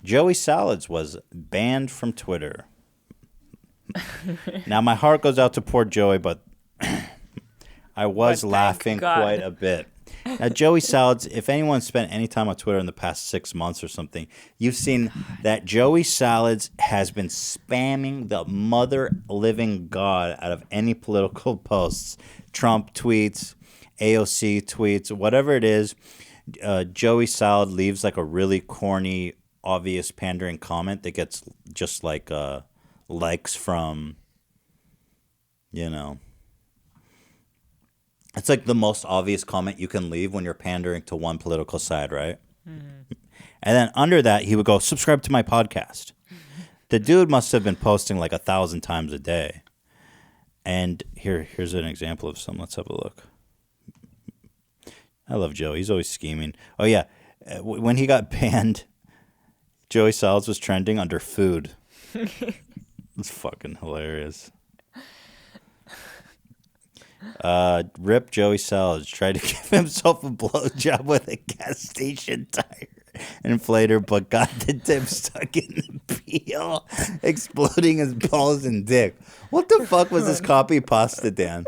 Joey Salads was banned from Twitter. Now, my heart goes out to poor Joey, but I was laughing quite a bit. Now, Joey Salads, if anyone spent any time on Twitter in the past 6 months or something, you've seen that Joey Salads has been spamming the mother living god out of any political posts. Trump tweets, AOC tweets, whatever it is. Joey Salad leaves like a really corny, obvious pandering comment that gets just like likes from, you know. It's like the most obvious comment you can leave when you're pandering to one political side, right? Mm-hmm. And then under that, he would go, subscribe to my podcast. The dude must have been posting like 1,000 times a day. And here's an example of some. Let's have a look. I love Joey. He's always scheming. Oh, yeah. When he got banned, Joey Salads was trending under food. It's fucking hilarious. Rip Joey Salads tried to give himself a blowjob with a gas station tire inflator, but got the tip stuck in the peel, exploding his balls and dick. What the fuck was this copy pasta, Dan?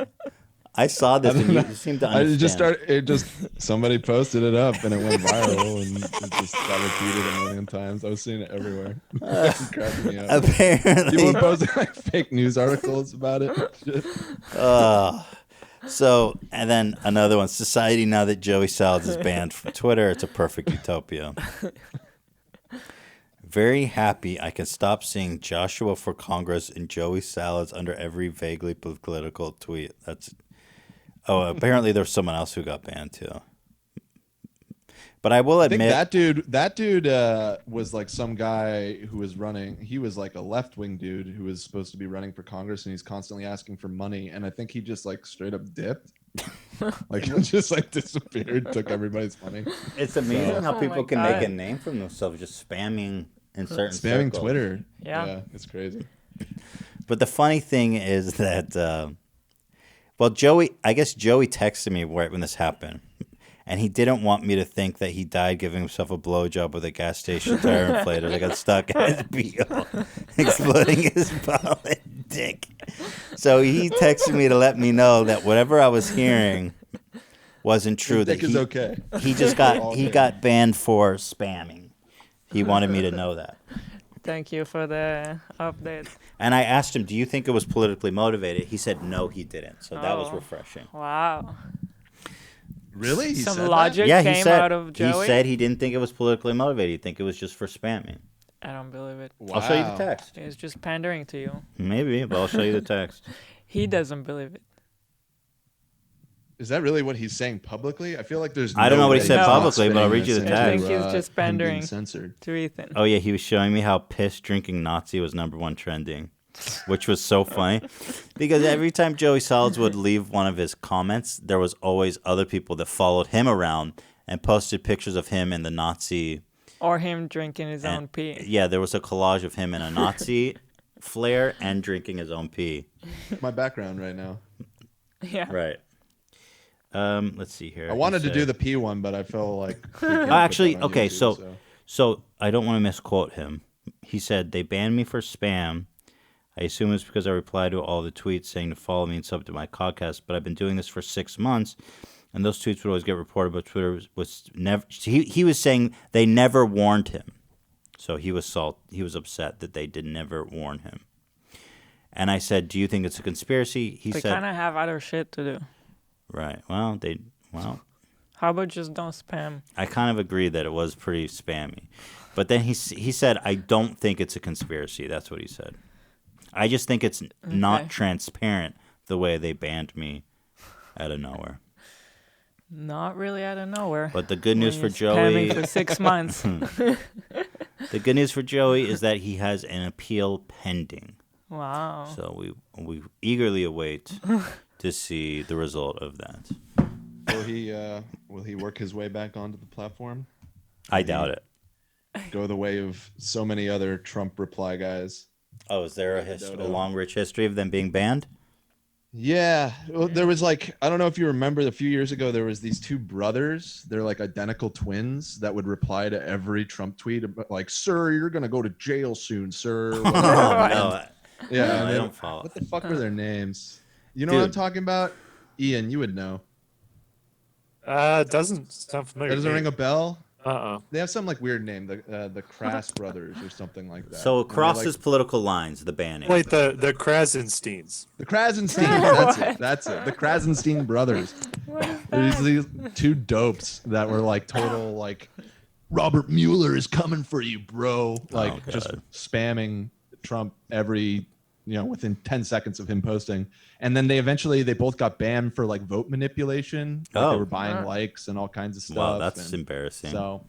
I saw this and you seemed to understand. Somebody posted it up and it went viral and it just got repeated a million times. I was seeing it everywhere. Cracking me up. Apparently. People were posting like fake news articles about it. So, and then another one. Society, now that Joey Salads is banned from Twitter, it's a perfect utopia. Very happy I can stop seeing Joshua for Congress and Joey Salads under every vaguely political tweet. Apparently there's someone else who got banned too. But I will admit that dude was like some guy who was running. He was like a left-wing dude who was supposed to be running for Congress, and he's constantly asking for money. And I think he just like straight up dipped, like just like disappeared, took everybody's money. It's amazing how people can make a name for themselves just spamming in certain spamming circles. Twitter. Yeah, it's crazy. But the funny thing is that, I guess Joey texted me right when this happened. And he didn't want me to think that he died giving himself a blowjob with a gas station tire inflator that got stuck in his peel, exploding his ball and dick. So he texted me to let me know that whatever I was hearing wasn't true. Dick is okay. He just got banned for spamming. He wanted me to know that. Thank you for the update. And I asked him, do you think it was politically motivated? He said no, he didn't. So that was refreshing. Wow. Really? He Some said logic that? came out of Joey? He said he didn't think it was politically motivated. He'd think it was just for spamming. I don't believe it. Wow. I'll show you the text. It's just pandering to you. Maybe, but I'll show you the text. He doesn't believe it. Is that really what he's saying publicly? I feel like there's. I don't know what he way said he's publicly, not but I'll spinning read you the this text. I into, think he's just him being pandering censored. to Ethan. Oh, yeah, he was showing me how piss drinking Nazi was #1 trending, which was so funny. Because every time Joey Salads would leave one of his comments, there was always other people that followed him around and posted pictures of him in the Nazi. Or him drinking his own pee. Yeah, there was a collage of him in a Nazi flare and drinking his own pee. My background right now. Yeah. Right. Let's see here. I wanted to do the P one, but I felt like actually, okay, so I don't want to misquote him. He said they banned me for spam. I assume it's because I replied to all the tweets saying to follow me and sub to my podcast, but I've been doing this for 6 months, and those tweets would always get reported, but Twitter was never. He was saying they never warned him, so he was upset that they did never warn him. And I said, "Do you think it's a conspiracy?" He said, "They kind of have other shit to do." Right. Well, how about just don't spam? I kind of agree that it was pretty spammy. But then he said, I don't think it's a conspiracy. That's what he said. I just think it's not transparent the way they banned me out of nowhere. Not really out of nowhere. But the good news for Joey... Spamming for 6 months. The good news for Joey is that he has an appeal pending. Wow. So we eagerly await to see the result of that. Will he work his way back onto the platform? I doubt it. Go the way of so many other Trump reply guys. Oh, is there a long, rich history of them being banned? Yeah, well, there was like I don't know if you remember a few years ago there was these two brothers. They're like identical twins that would reply to every Trump tweet like, "Sir, you're gonna go to jail soon, sir." Oh Whatever. no, Yeah, no, and I they, don't follow. what the fuck were their names? You know what I'm Dude. talking about? Ian, you would know. Doesn't sound familiar. That doesn't ring a bell. Uh-uh. They have some like weird name, the Crass brothers or something like that. So it And they're, crosses like, political lines. The banning. Wait, the Krasensteins. the Krasenstein. That's it. That's it. The Krasenstein brothers. There's these two dopes that were like total like Robert Mueller is coming for you, bro. Like just God. spamming Trump every within 10 seconds of him posting. And then they both got banned for like vote manipulation. Like, Oh. they were buying likes and all kinds of stuff. Wow, that's and embarrassing. so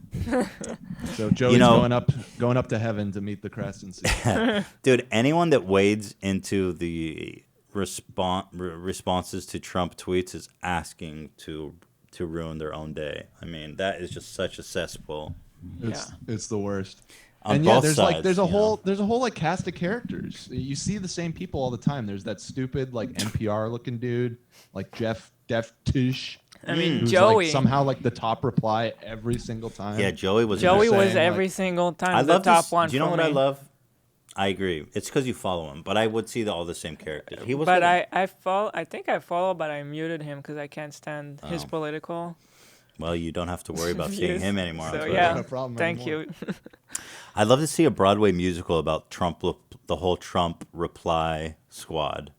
Joey's going up to heaven to meet the Krasenstein. Dude, anyone that wades into the responses to Trump tweets is asking to ruin their own day. I mean, that is just such a cesspool. It's the worst. On And both there's sides, there's a you whole know. like cast of characters. You see the same people all the time. There's that stupid like NPR looking dude, like Jeff Tish. I mean, who's Joey. like somehow like the top reply every single time. Yeah, Joey was. Joey saying, was like- every single time I the love top this. one. Do you know for what me. I love? I agree. It's because you follow him, but I would see all the same characters. He was. But good. I think I follow, but I muted him because I can't stand his Oh. political. Well, you don't have to worry about seeing views. him anymore. on So Twitter. yeah, No problem thank anymore. you. I'd love to see a Broadway musical about Trump, the whole Trump reply squad,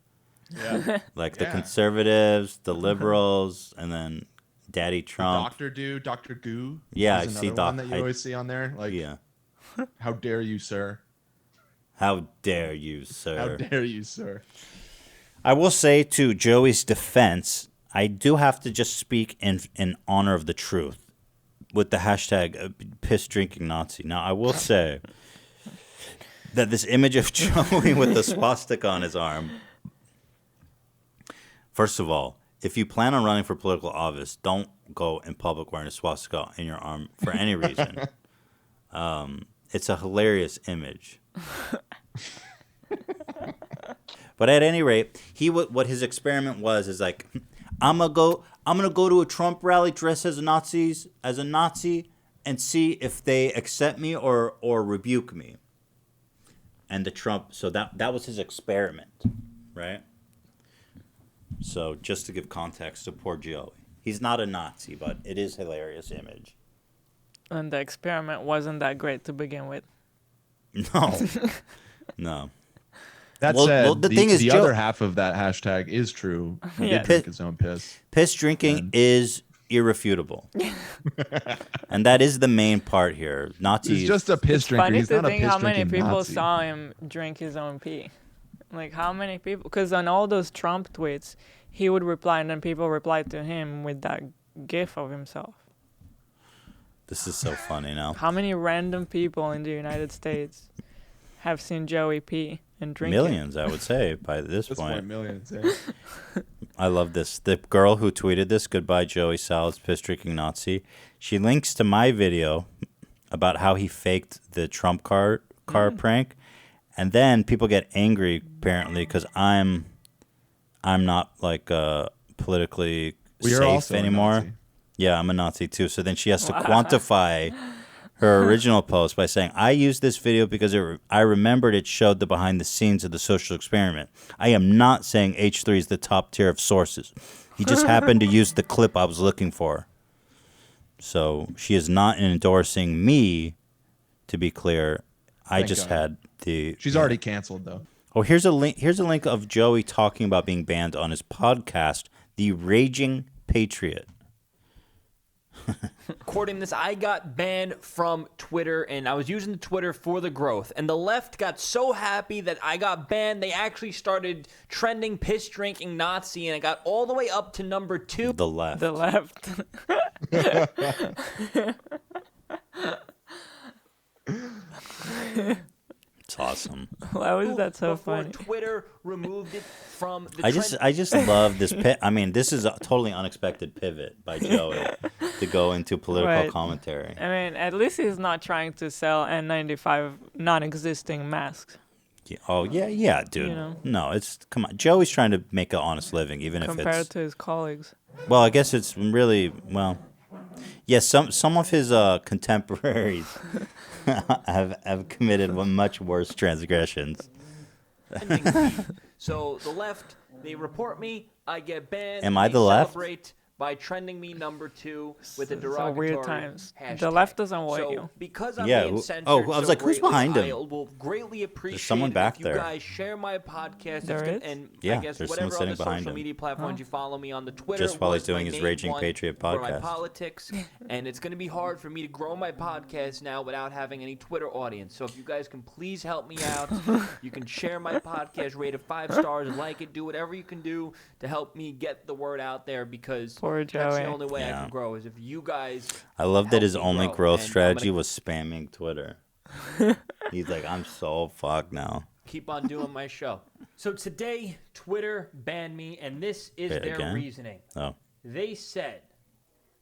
Yeah. like the Yeah. conservatives, the liberals, and then Daddy Trump. Doctor Dude, Doctor Goo. Yeah, is I see another one Doc- that you I- always see on there. Like, Yeah. how dare you, sir? How dare you, How sir? dare you, sir? I will say to Joey's defense, I do have to just speak in honor of the truth with the hashtag piss drinking Nazi. Now, I will say that this image of Joey with the swastika on his arm, first of all, if you plan on running for political office, don't go in public wearing a swastika in your arm for any reason. It's a hilarious image. But at any rate, what his experiment was is like, I'm gonna go to a Trump rally dressed as a Nazi, and see if they accept me or rebuke me. And so that was his experiment, right? So just to give context to poor Joey, he's not a Nazi, but it is a hilarious image. And the experiment wasn't that great to begin with. No, no. That Well- said, well, the thing is, the Joe- other half of that hashtag is true. He Yeah. did drink his own piss. Piss drinking is irrefutable, and that is the main part here. Nazis. He's just a piss It's drinker. funny He's to not a think piss how many drinking people Nazi. saw him drink his own pee. Like how many people? Because on all those Trump tweets, he would reply, and then people replied to him with that GIF of himself. This is so funny now. How many random people in the United States have seen Joey pee and drink it? Millions, I would say, by this At this point. point, millions. Eh? I love this. The girl who tweeted this, goodbye Joey Salads, piss drinking Nazi, she links to my video about how he faked the Trump car prank, and then people get angry apparently because I'm not like politically We are safe also a anymore. Nazi. Yeah, I'm a Nazi too. So then she has to quantify her original post by saying, I used this video because I remembered it showed the behind the scenes of the social experiment. I am not saying H3 is the top tier of sources. He just happened to use the clip I was looking for. So she is not endorsing me, to be clear. I Thank just God. had the... She's already canceled, though. Oh, here's a link. Here's a link of Joey talking about being banned on his podcast, The Raging Patriot. According to this, I got banned from Twitter, and I was using the Twitter for the growth. And the left got so happy that I got banned, they actually started trending piss drinking Nazi, and it got all the way up to number 2. The left. The left. It's awesome. Why was that so before funny? Twitter removed it from the I just love this. I mean, this is a totally unexpected pivot by Joey to go into political Right. commentary. I mean, at least he's not trying to sell N95 non-existing masks. Yeah, oh yeah, dude. You know. No, it's come on. Joey's trying to make an honest living, even if compared it's. to his colleagues. Well, I guess it's really well. Yes, some of his contemporaries have committed much worse transgressions. So the left, they report me, I get banned. Am I they the left? Celebrate by trending me number 2 with a So derogatory weird times. hashtag. The left doesn't like So you. because I'm Yeah, being who- censored oh, I was so like, who's greatly, behind him? I will greatly appreciate someone back if you there. guys share my podcast. There It's is? and Yeah, I guess there's whatever someone other sitting behind social him. media platforms you follow me on the Twitter. Just while he's was my doing his main Raging one Patriot for my podcast. politics, and it's going to be hard for me to grow my podcast now without having any Twitter audience. So if you guys can please help me out, you can share my podcast, rate it 5 stars, like it, do whatever you can do to help me get the word out there because Poor that's the Joey. only way I Yeah. can grow is if you guys. I love that help his me only grow, growth and I'm strategy gonna was spamming Twitter. He's like, I'm so fucked now. keep on doing my show. So today, Twitter banned me, and this is Wait, their again? reasoning. Oh, They said,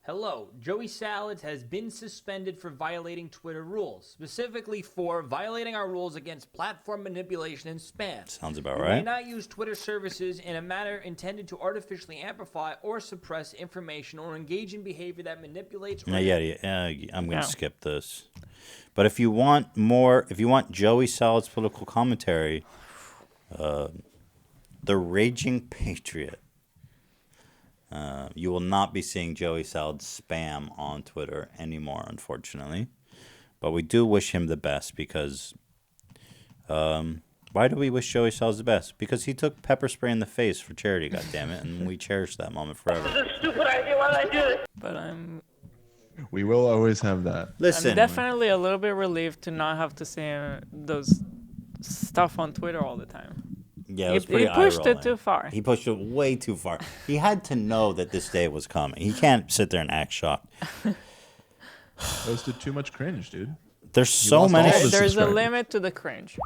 hello, Joey Salads has been suspended for violating Twitter rules, specifically for violating our rules against platform manipulation and spam. sounds about You may right. not use Twitter services in a manner intended to artificially amplify or suppress information or engage in behavior that manipulates or I'm gonna No. skip this. But if you want Joey Salad's political commentary, the Raging Patriot. You will not be seeing Joey Salad spam on Twitter anymore, unfortunately. But we do wish him the best because. Why do we wish Joey Salad the best? Because he took pepper spray in the face for charity, goddammit, and we cherish that moment forever. But I'm We will always have that. Listen, definitely a little bit relieved to not have to see those stuff on Twitter all the time. yeah, it was pretty he pushed it eye-rolling. too far. He pushed it way too far. He had to know that this day was coming. He can't sit there and act shocked. Posted too much cringe, dude. There's so lost many. all the There's a subscribers. limit to the cringe.